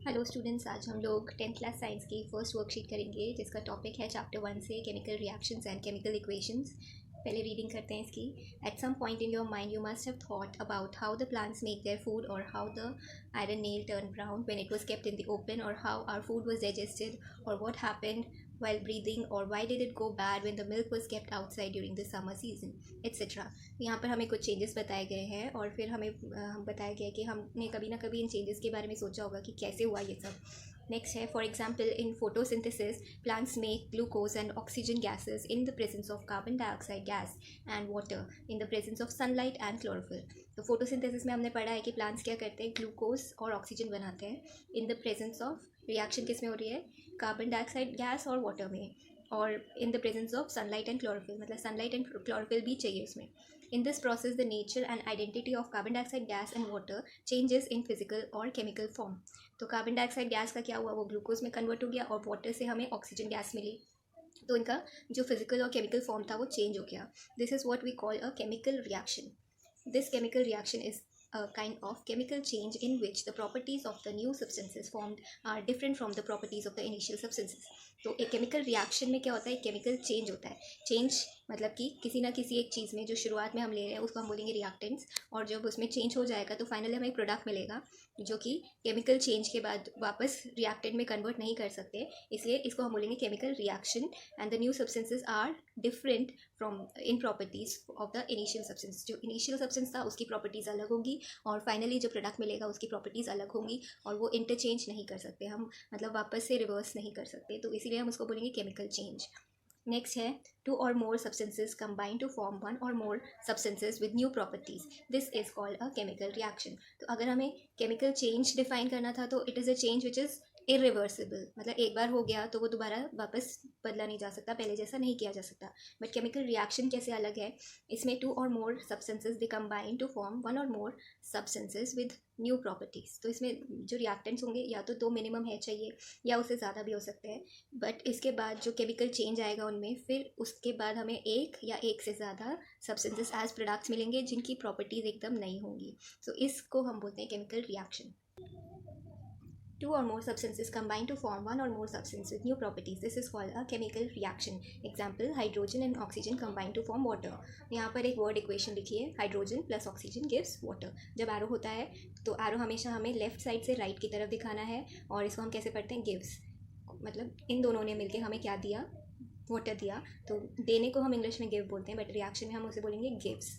Hello students, आज हम लोग 10th क्लास साइंस की फर्स्ट वर्कशीट करेंगे जिसका टॉपिक है चैप्टर 1 से chemical reactions and chemical equations. पहले रीडिंग करते हैं इसकी। At some point in your mind you must have thought about how the plants make their food और how the iron nail turn brown when it was kept in the open और how our food was digested और what happened while breathing or why did it go bad when the milk was kept outside during the summer season etc. यहाँ पर हमें कुछ changes बताए गए हैं और फिर हमें बताया गया है कि हमने कभी ना कभी इन चेंजेस के बारे में सोचा होगा कि कैसे हुआ ये सब। नेक्स्ट है, for example in photosynthesis plants make glucose and oxygen gases in the presence of carbon dioxide gas and water in the presence of sunlight and chlorophyll. तो फोटोसिंथेसिस में हमने पढ़ा है कि प्लांट्स क्या करते हैं, ग्लूकोज और ऑक्सीजन बनाते हैं in the presence of, reaction किस में हो रही है, कार्बन डाइऑक्साइड गैस और वाटर में, और in the presence of sunlight and chlorophyll, मतलब सनलाइट एंड क्लोरोफिल भी चाहिए उसमें। In this process the nature and identity of carbon dioxide gas and water changes in physical और केमिकल फॉर्म। तो carbon dioxide gas का क्या हुआ, वो ग्लूकोज में कन्वर्ट हो गया और वाटर से हमें ऑक्सीजन गैस मिली, तो इनका जो फिजिकल और केमिकल फॉर्म था वो चेंज हो गया। This is what we call a chemical reaction. This chemical reaction is a kind of chemical change in which the properties of the new substances formed are different from the properties of the initial substances. तो एक chemical reaction में क्या होता है, chemical change होता है। Change मतलब कि किसी ना किसी एक चीज़ में जो शुरुआत में हम ले रहे हैं उसको हम बोलेंगे रिएक्टेंट्स, और जब उसमें चेंज हो जाएगा तो फाइनली हमें एक प्रोडक्ट मिलेगा जो कि केमिकल चेंज के बाद वापस रिएक्टेंट में कन्वर्ट नहीं कर सकते, इसलिए इसको हम बोलेंगे chemical reaction. And the new substances are different from in properties of the initial substance. जो इनिशियल सब्सटेंस था उसकी प्रॉपर्टीज़ अलग होगी और फाइनली जो प्रोडक्ट मिलेगा उसकी प्रॉपर्टीज़ अलग होंगी, और वो इंटरचेंज नहीं कर सकते हम, मतलब वापस से रिवर्स नहीं कर सकते, तो इसीलिए हम उसको बोलेंगे केमिकल चेंज। नेक्स्ट है, two or more substances combine to form one or more substances with new properties, this is called a chemical reaction. तो अगर हमें केमिकल चेंज डिफाइन करना था तो it is a change which is irreversible, मतलब एक बार हो गया तो वो दोबारा वापस बदला नहीं जा सकता, पहले जैसा नहीं किया जा सकता। बट केमिकल रिएक्शन कैसे अलग है, इसमें two or more substances they combine to form one or more substances with new properties. तो इसमें जो रिएक्टेंट्स होंगे या तो दो मिनिमम है चाहिए या उससे ज़्यादा भी हो सकते हैं, बट इसके बाद जो केमिकल चेंज आएगा उनमें फिर उसके बाद हमें एक या एक से ज़्यादा सब्सटेंसेस एज प्रोडक्ट्स मिलेंगे जिनकी प्रॉपर्टीज़ एकदम नहीं होंगी। सो इसको हम बोलते हैं chemical reaction. Two or more substances combine to form one or more substance with new properties. This is called a chemical reaction. Example, hydrogen and oxygen combine to form water. यहाँ पर एक वर्ड इक्वेशन लिखिए, hydrogen plus oxygen gives water. जब arrow होता है तो arrow हमेशा हमें लेफ्ट साइड से राइट की तरफ दिखाना है, और इसको हम कैसे पढ़ते हैं, गिव्स, मतलब इन दोनों ने मिलकर हमें क्या दिया, वाटर दिया। तो देने को हम इंग्लिश में गिव बोलते हैं, बट रिएक्शन में हम उसे बोलेंगे गिव्स।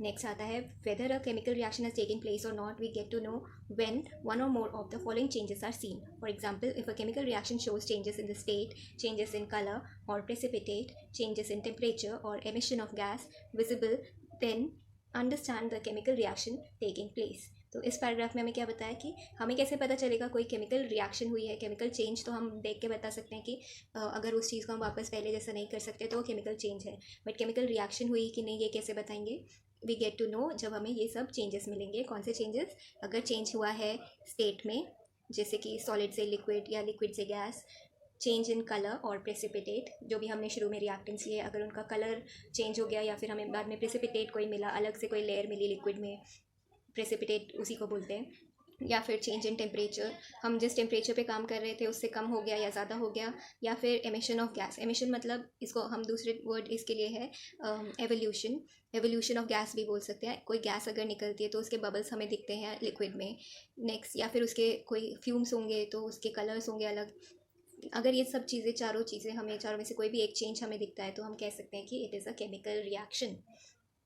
नेक्स्ट आता है, whether a chemical reaction has taken place or not we get to know when one or more of the following changes are seen. For example, if a chemical reaction shows changes in the state, changes in color or precipitate, changes in temperature or emission of gas visible, then understand the chemical reaction taking place. तो इस paragraph में हमें क्या बताया कि हमें कैसे पता चलेगा कोई केमिकल रिएक्शन हुई है, केमिकल चेंज तो हम देख के बता सकते हैं कि अगर उस चीज़ को हम वापस पहले जैसा नहीं कर सकते तो वो केमिकल चेंज है, बट केमिकल रिएक्शन हुई कि नहीं ये कैसे बताएंगे, वी गेट टू नो जब हमें ये सब चेंजेस मिलेंगे। कौन से चेंजेस, अगर चेंज हुआ है स्टेट में जैसे कि सॉलिड से लिक्विड या लिक्विड से गैस, चेंज इन कलर और प्रेसिपिटेट, जो भी हमने शुरू में रिएक्टेंट्स लिए अगर उनका कलर चेंज हो गया या फिर हमें बाद में प्रेसिपिटेट कोई मिला, अलग से कोई लेयर मिली लिक्विड में, प्रेसिपिटेट उसी को बोलते हैं। या फिर चेंज इन टेम्परेचर, हम जिस टेम्परेचर पे काम कर रहे थे उससे कम हो गया या ज़्यादा हो गया। या फिर एमिशन ऑफ गैस, एमिशन मतलब इसको हम दूसरे वर्ड इसके लिए है एवोल्यूशन, एवोल्यूशन ऑफ गैस भी बोल सकते हैं। कोई गैस अगर निकलती है तो उसके बबल्स हमें दिखते हैं लिक्विड में। नेक्स्ट, या फिर उसके कोई फ्यूम्स होंगे तो उसके कलर्स होंगे अलग। अगर ये सब चीज़ें, चारों चीज़ें हमें, चारों में से कोई भी एक चेंज हमें दिखता है तो हम कह सकते हैं कि it is a chemical reaction.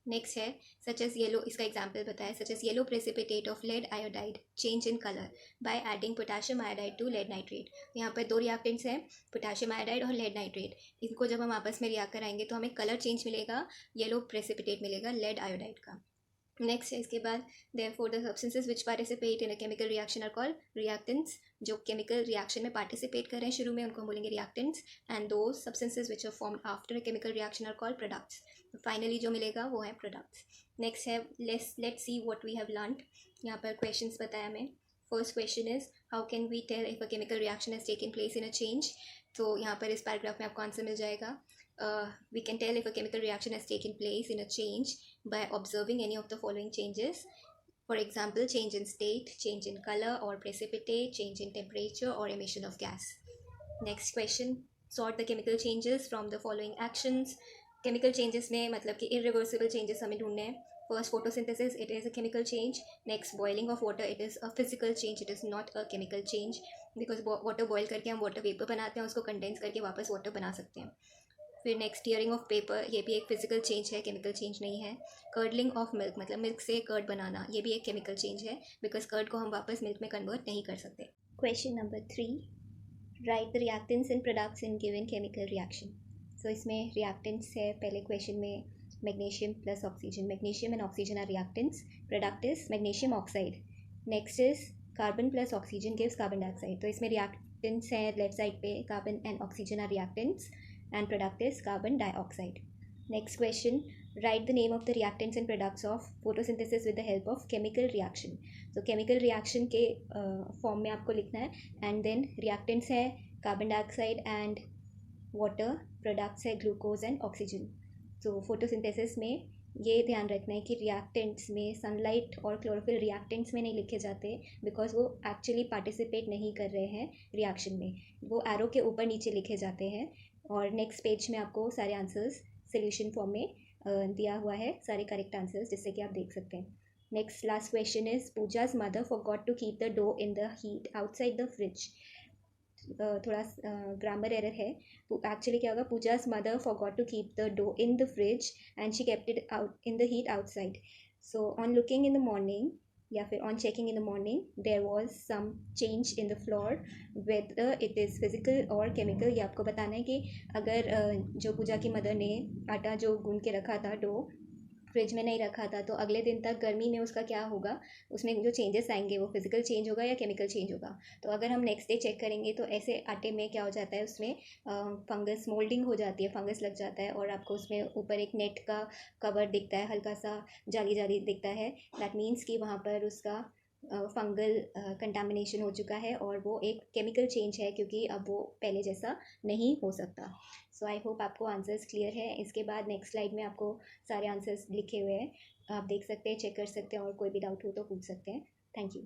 Next है, सच एज येलो, इसका एग्जाम्पल बताया, such as yellow precipitate of lead iodide change in colour by adding potassium iodide to lead nitrate. यहाँ पर दो रिएक्टेंट्स हैं, पोटाशियम आयोडाइड और लेड नाइट्रेट। इनको जब हम आपस में रिएक्ट कराएंगे तो हमें कलर चेंज मिलेगा, येलो प्रेसिपिटेट मिलेगा लेड आयोडाइड का। नेक्स्ट है इसके बाद, therefore the substances which participate in a chemical reaction are called reactants. जो केमिकल रिएक्शन में पार्टिसिपेट कर रहे हैं शुरू में उनको हम बोलेंगे reactants, and those substances which are formed after a chemical reaction are called products. Finally जो मिलेगा वो है प्रोडक्ट्स। नेक्स्ट है, let's see what we have learned. यहाँ पर क्वेश्चंस बताया हमें। First question is, how can we tell if a chemical reaction has taken place in a change. तो यहाँ पर इस पैराग्राफ में आपको आंसर मिल जाएगा। We can tell if a chemical reaction has taken place in a change by observing any of the following changes. For example, change in state, change in color or precipitate, change in temperature or emission of gas. Next question, sort the chemical changes from the following actions. Chemical changes में मतलब कि irreversible changes हमें ढूंढने हैं. First, photosynthesis, it is a chemical change. Next, boiling of water, it is a physical change, it is not a chemical change, because water boil करके हम water vapor बनाते हैं, उसको condense करके वापस water बना सकते हैं. फिर नेक्स्ट, टीयरिंग ऑफ पेपर, ये भी एक फिजिकल चेंज है, केमिकल चेंज नहीं है. कर्डलिंग ऑफ मिल्क, मतलब मिल्क से कर्ड बनाना, ये भी एक केमिकल चेंज है, बिकॉज कर्ड को हम वापस मिल्क में कन्वर्ट नहीं कर सकते. Question number 3, write the reactants and products in given chemical reaction. So इसमें रिएक्टेंट्स है पहले क्वेश्चन में magnesium plus oxygen, magnesium and oxygen are reactants. Product is magnesium oxide. Next is carbon plus oxygen gives carbon dioxide. तो इसमें reactants हैं left side पे, carbon and oxygen are reactants and product is carbon dioxide. Next question, write the name of the reactants and products of photosynthesis with the help of chemical reaction. So chemical reaction के form में आपको लिखना है. And then reactants है carbon dioxide and water, products है glucose and oxygen. तो photosynthesis में ये ध्यान रखना है कि रिएक्टेंट्स में सनलाइट और क्लोरोफिल रिएक्टेंट्स में नहीं लिखे जाते, बिकॉज वो एक्चुअली पार्टिसिपेट नहीं कर रहे हैं रिएक्शन में, वो एरो के ऊपर नीचे लिखे जाते हैं. और नेक्स्ट पेज में आपको सारे आंसर्स सोल्यूशन फॉर्म में दिया हुआ है, सारे करेक्ट आंसर्स, जिससे कि आप देख सकते हैं. Next last question is Pooja's mother forgot to keep the dough in the heat outside the fridge. थोड़ा ग्रामर एरर है. एक्चुअली क्या होगा, Pooja's mother forgot to keep the dough in the fridge and she kept it out in the heat outside. So on looking in the morning या फिर on checking in the morning there was some change in the flour, whether it is physical और chemical. ये आपको बताना है कि अगर जो पूजा की मदर ने आटा जो गूंद के रखा था, डो फ्रिज में नहीं रखा था, तो अगले दिन तक गर्मी में उसका क्या होगा, उसमें जो चेंजेस आएंगे वो फिजिकल चेंज होगा या केमिकल चेंज होगा. तो अगर हम नेक्स्ट डे चेक करेंगे तो ऐसे आटे में क्या हो जाता है, उसमें फंगस मोल्डिंग हो जाती है, फंगस लग जाता है, और आपको उसमें ऊपर एक नेट का कवर दिखता है, हल्का सा जाली जाली दिखता है. दैट मीन्स कि वहाँ पर उसका फंगल कंटामिनेशन हो चुका है, और वो एक केमिकल चेंज है, क्योंकि अब वो पहले जैसा नहीं हो सकता. सो आई होप आपको आंसर्स क्लियर है. इसके बाद नेक्स्ट स्लाइड में आपको सारे आंसर्स लिखे हुए हैं, आप देख सकते हैं, चेक कर सकते हैं, और कोई भी डाउट हो तो पूछ सकते हैं. Thank you.